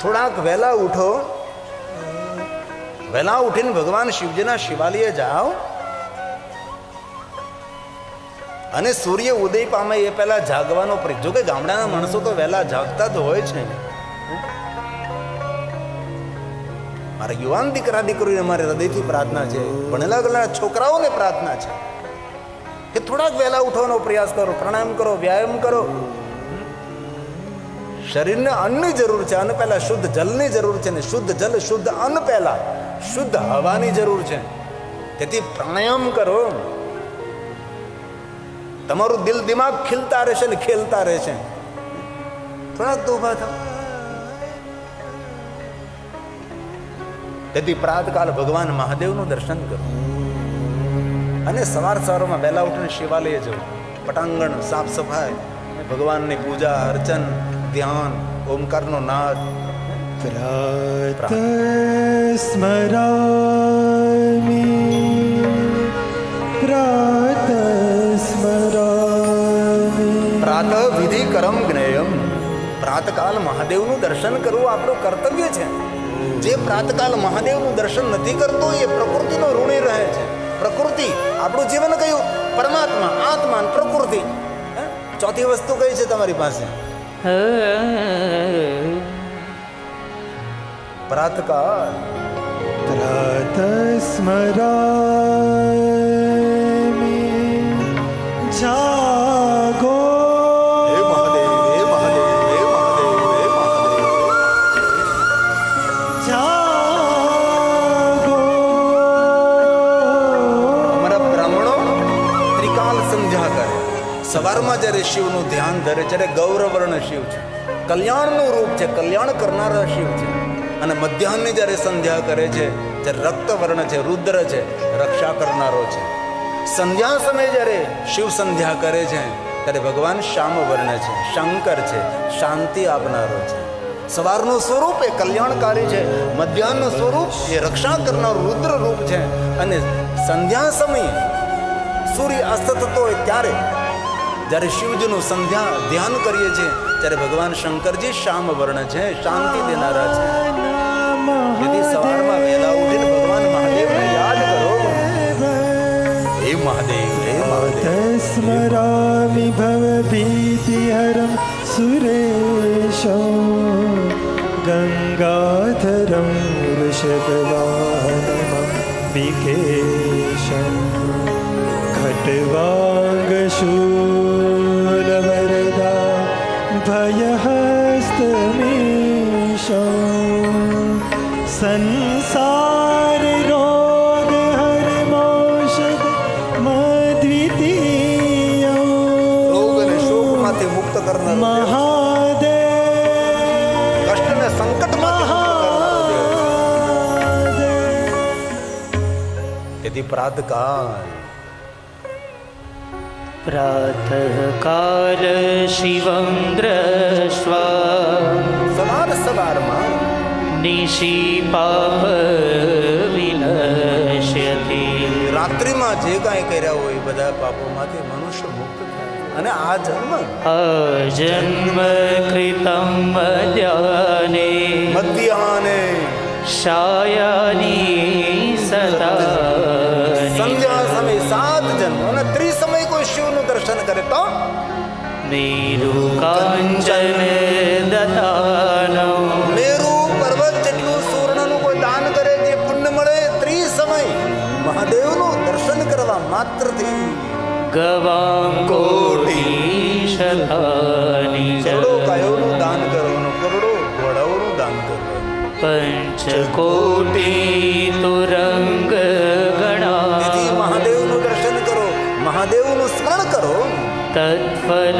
થોડાક વહેલા ઉઠો, વહેલા ઉઠીને ભગવાન શિવજીના શિવાલયે જાઓ અને સૂર્ય ઉદય પામે એ પહેલા જાગવાનો પ્રયત્ન. જો કે ગામડાના માણસો તો વહેલા જાગતા તો હોય છે. મારા યુવાન દીકરા દીકરીઓને મારી હૃદયથી પ્રાર્થના છે, ભણેલા ગયેલા છોકરાઓને પ્રાર્થના છે કે થોડાક વહેલા ઉઠવાનો પ્રયાસ કરો, પ્રાણાયામ કરો, વ્યાયામ કરો. શરીરને અન્નની જરૂર છે, અન્ન પહેલા શુદ્ધ જલની જરૂર છે ને શુદ્ધ જલ શુદ્ધ અન્ન પહેલા શુદ્ધ હવાની જરૂર છે. તેથી પ્રાણાયામ કરો, તમારું દિલ દિમાગ ખીલતા રહેશે ને ખેલતા રહેશે. થોડાક તો ઉભા થાવ. તેથી પ્રાતકાલ ભગવાન મહાદેવનું દર્શન કરો અને સવારમાં વહેલા ઉઠીને શિવાલય જવું, પટાંગણ સાફ સફાઈ, ભગવાનની પૂજા અર્ચન ધ્યાન ઓમકારનો નાદ. પ્રાતઃ વિધિ કરમ જ્ઞેયમ. પ્રાતકાલ મહાદેવનું દર્શન કરવું આપણું કર્તવ્ય છે. જે પ્રાતકાલ મહાદેવનું દર્શન નથી કરતો એ પ્રકૃતિનો ઋણી રહે છે. પ્રકૃતિ આપણું જીવન કયું? પરમાત્મા, આત્મા, પ્રકૃતિ. ચોથી વસ્તુ કઈ છે તમારી પાસે? પ્રાતકાલ જાગો. હે મહાદેવ, હે મહાદેવ, હે મહાદેવ, હે મહાદેવ. જાગો. અમારા બ્રાહ્મણો ત્રિકાલ સંધ્યા કરે. સવારમાં જ્યારે શિવનું ધ્યાન ધરે, જ્યારે ગૌરવર્ણ શિવ છે, કલ્યાણનું રૂપ છે, કલ્યાણ કરનારા શિવ છે. અને મધ્યાહનની જ્યારે સંધ્યા કરે છે ત્યારે રક્તવર્ણ છે, રુદ્ર છે, રક્ષા કરનારો છે. સંધ્યા સમયે જ્યારે શિવ સંધ્યા કરે છે ત્યારે ભગવાન શ્યામ વર્ણ છે, શંકર છે, શાંતિ આપનારો છે. સવારનું સ્વરૂપ એ કલ્યાણકારી છે, મધ્યાહનનું સ્વરૂપ એ રક્ષા કરનારું રુદ્ર રૂપ છે. અને સંધ્યા સમયે સૂર્ય અસ્ત થતો હોય ત્યારે જ્યારે શિવજીનું સંધ્યા ધ્યાન કરીએ છીએ ત્યારે ભગવાન શંકરજી શ્યામ વર્ણ છે, શાંતિ દેનારા છે. તેથી સવારમાં વહેલા ઉઠીને ભગવાન મહાદેવને યાદ કરો. હે મહાદેવ, હે મહાદેવ. સ્મરામિ ભવ ભીતિહરમ સુરેશમ ગંગાધરમ વૃષભવાહનમ વિકેશમ ખટ્વાંગ શૂલવરદા ભયહસ્તમીશમ સંસાર રોગ હરમૌષધ મદ્વિતીય. રોગ અને શોકમાંથી મુક્ત કરનાર મહાદેવ. કષ્ટ અને સંકટમાંથી મુક્ત કરનાર. તેથી પ્રાતકાલ પ્રાતઃકાલ શિવં દ્રષ્ટ્વા સવારમાં નિશી પાપ વિનશ્યતિ. રાત્રિમાં જે કાંઈ કર્યા હોય બધા પાપોમાંથી મનુષ્ય મુક્ત થાય. અને આ જન્મ કૃતમ મધ્યાહ્ને મધ્યાહ્ને શાયાની સદા સંધ્યા સમય 7 જન્મ અને ત્રિસમય કોઈ શિવનું દર્શન કરે તો મેરુ કાંચન દતાનમ. મેરુ પર્વત જેટલું સુવર્ણનું કોઈ દાન કરે જે પુણ્ય મળે. ત્રિસમય મહાદેવનું દર્શન કરવા માત્રથી ગવાં કોટી શતાની કરોડો ગાયોનું દાન કરવાનું, કરોડો ઘોડાઓનું દાન કરવાનું. પંચકોટી તુરંગ ગણા. તેથી મહાદેવનું દર્શન કરો, મહાદેવનું સ્મરણ કરો. તત્ફલ